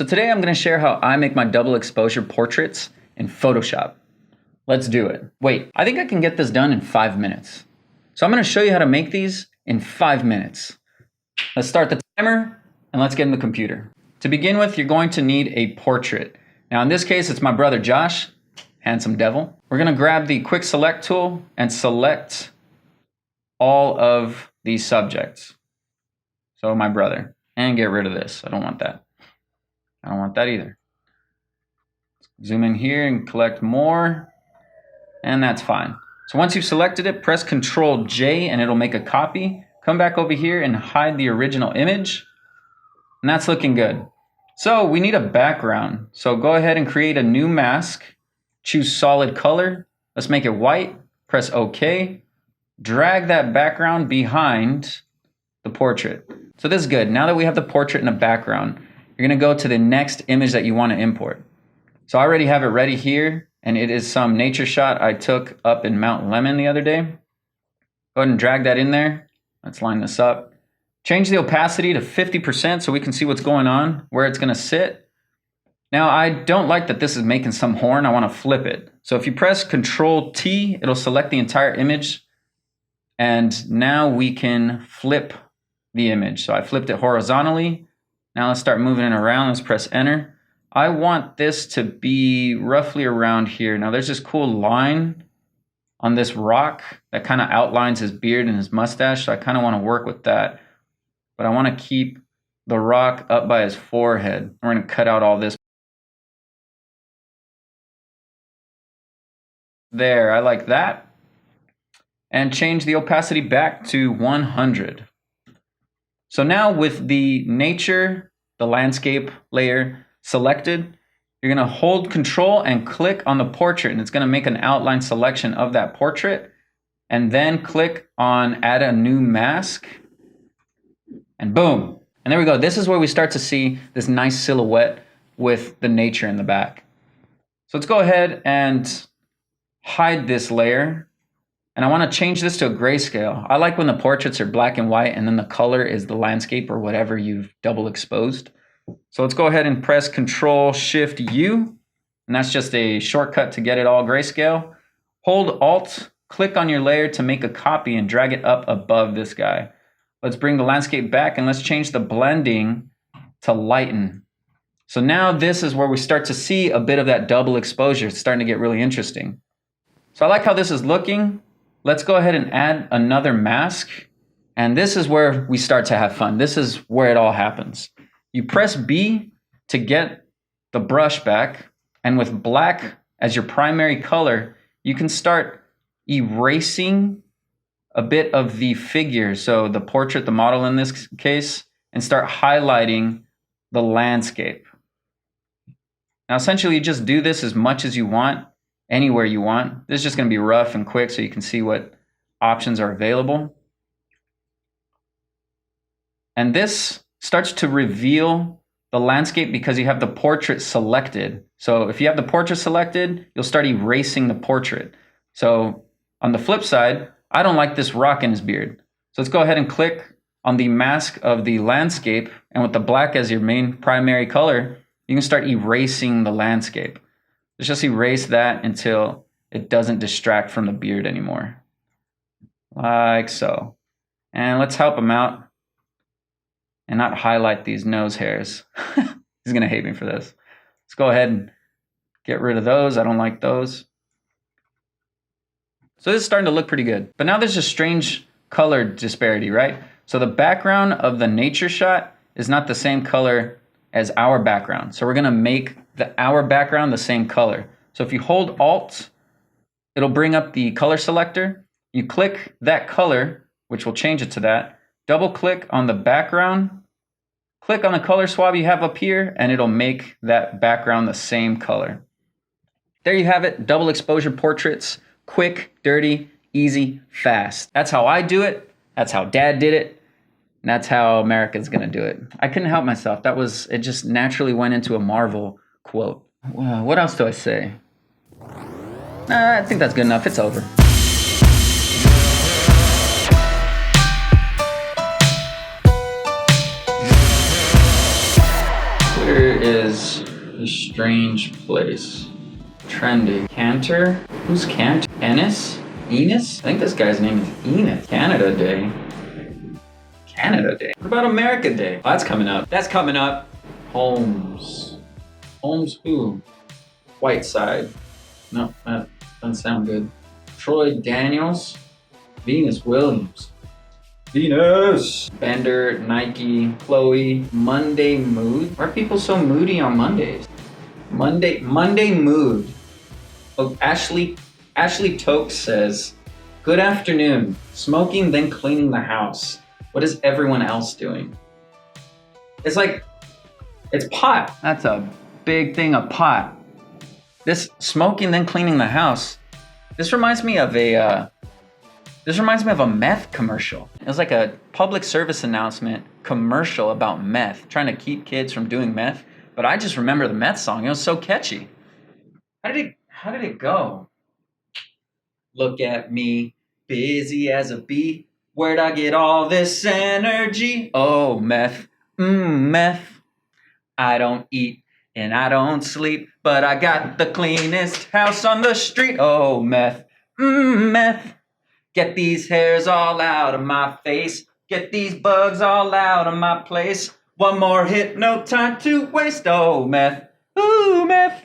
So today I'm going to share how I make my double exposure portraits in Photoshop. Let's do it. Wait, I think I can get this done in 5 minutes. So I'm going to show you how to make these in 5 minutes. Let's start the timer and let's get in the computer. To begin with, you're going to need a portrait. Now in this case, it's my brother Josh, handsome devil. We're going to grab the quick select tool and select all of these subjects. So my brother, and get rid of this. I don't want that. I don't want that either. Zoom in here and collect more, and that's fine. So once you've selected it, press Ctrl J and it'll make a copy. Come back over here and hide the original image, and that's looking good. So we need a background. So go ahead and create a new mask. Choose solid color. Let's make it white. Press OK. Drag that background behind the portrait. So this is good. Now that we have the portrait in the background, you're going to go to the next image that you want to import. So I already have it ready here, and it is some nature shot I took up in Mount Lemon the other day. Go ahead and drag that in there. Let's line this up. Change the opacity to 50% so we can see what's going on, where it's going to sit. Now I don't like that this is making some horn. I want to flip it. So if you press Ctrl T, it'll select the entire image. And now we can flip the image. So I flipped it horizontally. Now let's start moving it around. Let's press enter. I want this to be roughly around here. Now there's this cool line on this rock that kind of outlines his beard and his mustache. So I kind of want to work with that. But I want to keep the rock up by his forehead. We're going to cut out all this. There, I like that. And change the opacity back to 100. So now with the nature, the landscape layer selected, you're going to hold Control and click on the portrait, and it's going to make an outline selection of that portrait. And then click on Add a New Mask, and boom. And there we go. This is where we start to see this nice silhouette with the nature in the back. So let's go ahead and hide this layer. And I want to change this to a grayscale. I like when the portraits are black and white and then the color is the landscape or whatever you've double exposed. So let's go ahead and press Ctrl Shift U, and that's just a shortcut to get it all grayscale. Hold Alt, click on your layer to make a copy and drag it up above this guy. Let's bring the landscape back and let's change the blending to lighten. So now this is where we start to see a bit of that double exposure. It's starting to get really interesting. So I like how this is looking. Let's go ahead and add another mask. And this is where we start to have fun. This is where it all happens. You press B to get the brush back. And with black as your primary color, you can start erasing a bit of the figure. So the portrait, the model in this case, and start highlighting the landscape. Now, essentially, you just do this as much as you want, anywhere you want. This is just going to be rough and quick so you can see what options are available. And this starts to reveal the landscape because you have the portrait selected. So if you have the portrait selected, you'll start erasing the portrait. So on the flip side, I don't like this rock in his beard. So let's go ahead and click on the mask of the landscape, and with the black as your main primary color, you can start erasing the landscape. Let's just erase that until it doesn't distract from the beard anymore. Like so. And let's help him out and not highlight these nose hairs. He's going to hate me for this. Let's go ahead and get rid of those. I don't like those. So this is starting to look pretty good. But now there's a strange color disparity, right? So the background of the nature shot is not the same color as our background. So we're going to make our background the same color. So if you hold Alt, it'll bring up the color selector. You click that color, which will change it to that. Double click on the background. Click on the color swab you have up here, and it'll make that background the same color. There you have it, double exposure portraits. Quick, dirty, easy, fast. That's how I do it. That's how Dad did it. And that's how America's gonna do it. I couldn't help myself. It just naturally went into a Marvel quote. What else do I say? I think that's good enough. It's over. Twitter is a strange place. Trendy. Cantor? Who's Cantor? Ennis? Enos? I think this guy's name is Enos. Canada Day. Canada Day. What about America Day? Oh, that's coming up. That's coming up. Holmes. Holmes who? Whiteside. No, that doesn't sound good. Troy Daniels. Venus Williams. Venus! Bender, Nike, Chloe, Monday Mood. Why are people so moody on Mondays? Monday Mood. Oh, Ashley Tokes says, good afternoon. Smoking, then cleaning the house. What is everyone else doing? It's like, it's pot. That's a big thing of pot. This smoking, then cleaning the house. This reminds me of a meth commercial. It was like a public service announcement commercial about meth, trying to keep kids from doing meth. But I just remember the meth song. It was so catchy. How did it go? Look at me, busy as a bee. Where'd I get all this energy? Oh, meth, meth. I don't eat and I don't sleep, but I got the cleanest house on the street. Oh, meth, meth. Get these hairs all out of my face. Get these bugs all out of my place. One more hit, no time to waste. Oh, meth, ooh, meth.